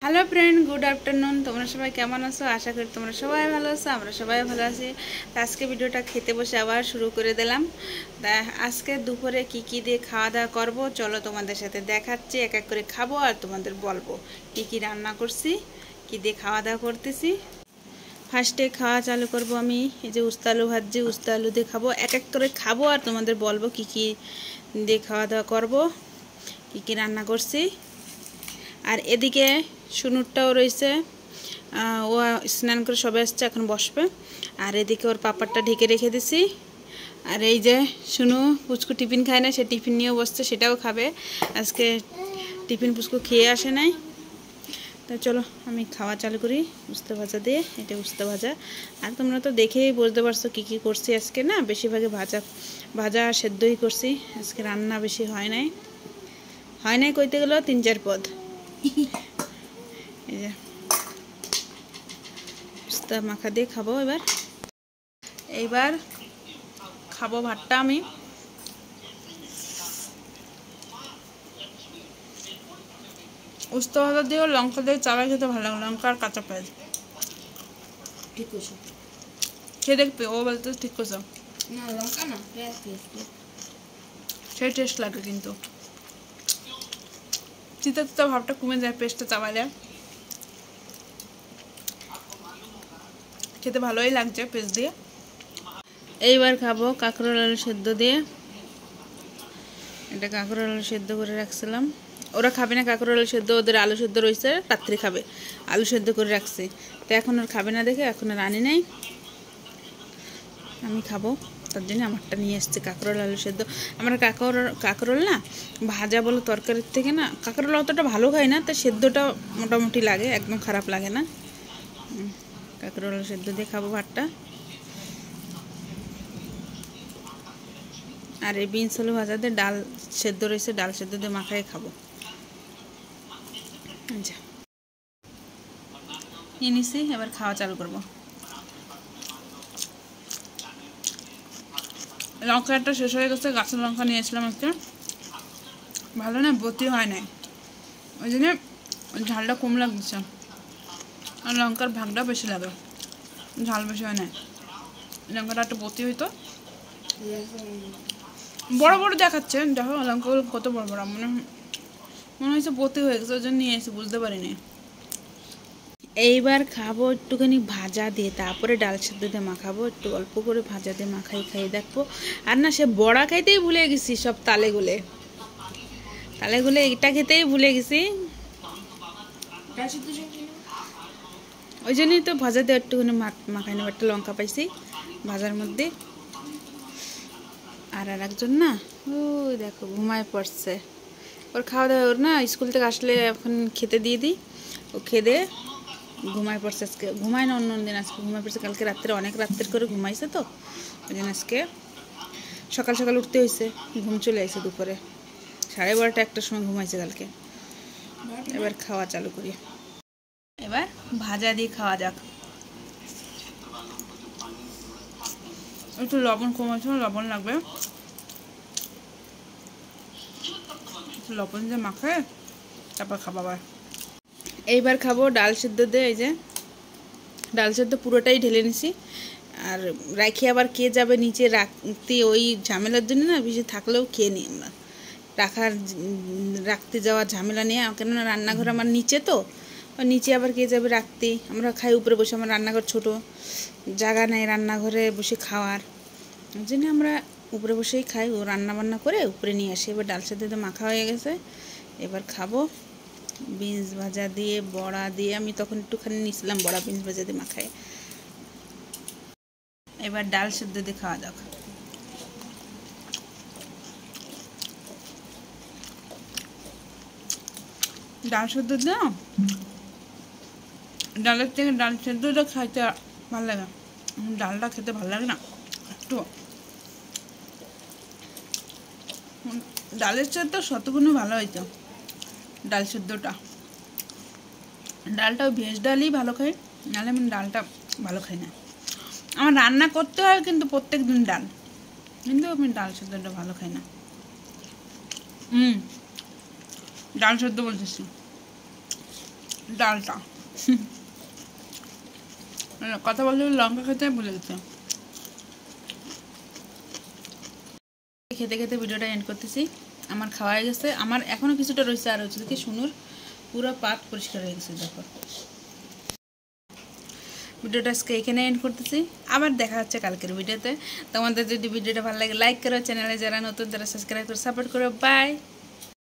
Hello friend, good afternoon. তোমরা সবাই কেমন আছো? আশা করি তোমরা সবাই ভালো আছো। আমরা সবাই ভালো আছি। তো আজকে ভিডিওটা খেতে বসে আবার শুরু করে দিলাম। তা আজকে দুপুরে কি দিয়ে খাওয়া দাওয়া করবো চলো তোমাদের সাথে দেখাচ্ছি। এক এক করে খাবো আর তোমাদের বলবো কি রান্না করছি, কি দিয়ে খাওয়া দাওয়া করতেছি। ফার্স্টে খাওয়া চালু করব আমি। এই যে উস্তা আলু ভাজছি, উস্তা আলু দিয়ে খাবো। এক এক করে খাবো আর তোমাদের বলবো কি দিয়ে খাওয়া দাওয়া করবো, কি রান্না করছি। আর এদিকে সুনুরটাও রয়েছে, ও স্নান করে সবে আসছে, এখন বসবে। আর এদিকে ওর পাপারটা ঢেকে রেখে দিছি। আর এই যে শুনু পুচকু টিফিন খায় না, সে টিফিন নিয়েও বসছে, সেটাও খাবে। আজকে টিফিন পুচকু খেয়ে আসে নাই। তো চলো আমি খাওয়া চালু করি উস্তা ভাজা দিয়ে। এটা উস্তা ভাজা। আর তোমরা তো দেখেই বুঝতে পারছো কি করছি আজকে। না বেশিরভাগে ভাজা সেদ্ধই করছি। আজকে রান্না বেশি হয় নাই কইতে গেলেও 3-4 পদ। এই যে উস্তা মাখা দিয়ে খাবো। এইবার খাবো ভাতটা আমি। উস্তা ভাজা দিয়েও লঙ্কা দিয়ে চালাই খেতে ভালো লাগে, লঙ্কা আর কাঁচা পেঁয়াজ। ঠিক করছো, খেয়ে দেখবে। ও বলতে ঠিক করছো না, লঙ্কা না পেঁয়াজ, সেই টেস্ট লাগে। কিন্তু চিতা চিতা ভাবটা কমে যায় পেস্টটা চাবাইলে। খেতে ভালোই লাগছে পেস্ট দিয়ে। এইবার খাবো কাঁকরোল আলু সেদ্ধ দিয়ে। এটা কাঁকরোল আলু সেদ্ধ করে রাখছিলাম। ওরা খাবে না কাঁকরোল আলু সেদ্ধ, ওদের আলু সেদ্ধ রয়েছে, রাত্রে খাবে। আলু সেদ্ধ করে রাখছি, তো এখন আর খাবে না দেখে এখন আর আনি নাই। আমি খাবো, তার জন্য আমারটা নিয়ে এসছে কাঁকরোল আলু সেদ্ধ। আমার কাঁকরোল না ভাজা বলো তরকারির থেকে না, কাঁকরোল অতটা ভালো খায় না, তো সেদ্ধটা মোটামুটি লাগে, একদম খারাপ লাগে না। কাঁকরোল আলু সেদ্ধ দিয়ে খাবো ভাতটা। আর এই বিনস আলু ভাজা দিয়ে ডাল সেদ্ধ রয়েছে, ডাল সেদ্ধ দিয়ে মাখায় খাবো। আচ্ছা নিয়ে নিছি, এবার খাওয়া চালু করবো। লঙ্কাটা শেষ হয়ে গেছে, গাছের লঙ্কা নিয়েছিলাম একটা, ভালো না বতি হয় নাই, ওই জন্য ঝালটা কম লাগছে। আর লঙ্কার ভাগটা বেশি লাগে, ঝাল বেশি হয় না। লঙ্কাটা একটু বতি হইতো, বড় বড় দেখাচ্ছে। দেখো লঙ্কাগুলো কত বড় বড়, মনে হয়েছে বতি হয়ে গেছে, ওই জন্য নিয়ে এসে বুঝতে পারিনি। এইবার খাবো একটুখানি ভাজা দিয়ে, তারপরে ডাল সেদ্ধ দিয়ে মাখাবো। একটু অল্প করে ভাজা দিয়ে খাইয়ে দেখবো। আর না সে বড়া খাইতেই ভুলে গেছি, সব তালে গুলে এটা খেতেই ভুলে গেছি। ওই জন্যই তো ভাজা দিয়ে একটুখানি মাখাই নেবো। একটা লঙ্কা পাইছি ভাজার মধ্যে। আর একজন না ওই দেখো ঘুমায় পড়ছে। ওর খাওয়া দাওয়া, ওর না স্কুল থেকে আসলে এখন খেতে দিয়ে দিই, ও খেতে ঘুমায় পড়ছে। আজকে ঘুমায় না, অন্য দিন আজকে ঘুমায় পড়ছে। কালকে রাত্রে অনেক রাত্রের করে ঘুমাইছে, তো ওই জন্য আজকে সকাল সকাল উঠতে হয়েছে। ঘুম চলে আসে দুপুরে 12:30 একটার সময় ঘুমাইছে কালকে। এবার খাওয়া চালু করি। এবার ভাজা দিয়ে খাওয়া যাক। একটু লবণ কম আছে, লবণ লাগবে। লবণ দিয়ে মাখে তারপর খাবো আবার। এইবার খাবো ডাল সেদ্ধ দিয়ে। এই যে ডাল সেদ্ধ পুরোটাই ঢেলে নিছি। আর রাখি আবার কে যাবে নিচে রাখতে, ওই ঝামেলার জন্য না বেশি থাকলেও খেয়ে নিই আমরা। রাখতে যাওয়া ঝামেলা নিয়ে, কেননা রান্নাঘর আমার নিচে, তো নিচে আবার কে যাবে রাখতে। আমরা খাই উপরে বসে, আমার রান্নাঘর ছোট, জায়গা নেই রান্নাঘরে বসে খাওয়ার, ওই জন্য আমরা উপরে বসেই খাই। ও রান্না বান্না করে উপরে নিয়ে আসি। এবার ডাল সেদ্ধ মাখা হয়ে গেছে, এবার খাবো। বিনস ভাজা দিয়ে বড়া দিয়ে, আমি তখন একটুখানি নিয়েছিলাম বড়া, বিনস ভাজা দিয়ে মাখায়। এবার ডাল সেদ্ধ দিয়ে খাওয়া যাক। ডাল সেদ্ধ দিয়ে, ডালের থেকে ডাল সেদ্ধটা খাইতে ভালো লাগে। ডালটা খেতে ভালো লাগে না একটু। ডালের সেদ্ধ শতগুণে ভালো হইতো ডাল সেদ্ধটা। ডালটাও ভেজ ডালই ভালো খাই, নাহলে আমি ডালটা ভালো খাই না। আমার রান্না করতে হয় কিন্তু প্রত্যেক দিন ডাল, কিন্তু আমি ডাল সেদ্ধটা ভালো খাই না। ডাল সেদ্ধ বলতেছি। ডালটা কথা বলতে লঙ্কা খেতে ভুলে গেছে। খেতে খেতে ভিডিওটা এন্ড করতেছি। আমার খাওয়া হয়ে গেছে, আমার এখনো কিছুটা রয়েছে, আর হচ্ছে কি সুনুর পুরো পাত পরিষ্কার হয়ে গেছে। দেখো ভিডিওটা আজকে এখানে এন্ড করতেছি, আবার দেখা হচ্ছে কালকের ভিডিওতে। তোমাদের যদি ভিডিওটা ভালো লাগে লাইক করো, চ্যানেলে যারা নতুন তারা সাবস্ক্রাইব করে সাপোর্ট করো। বাই।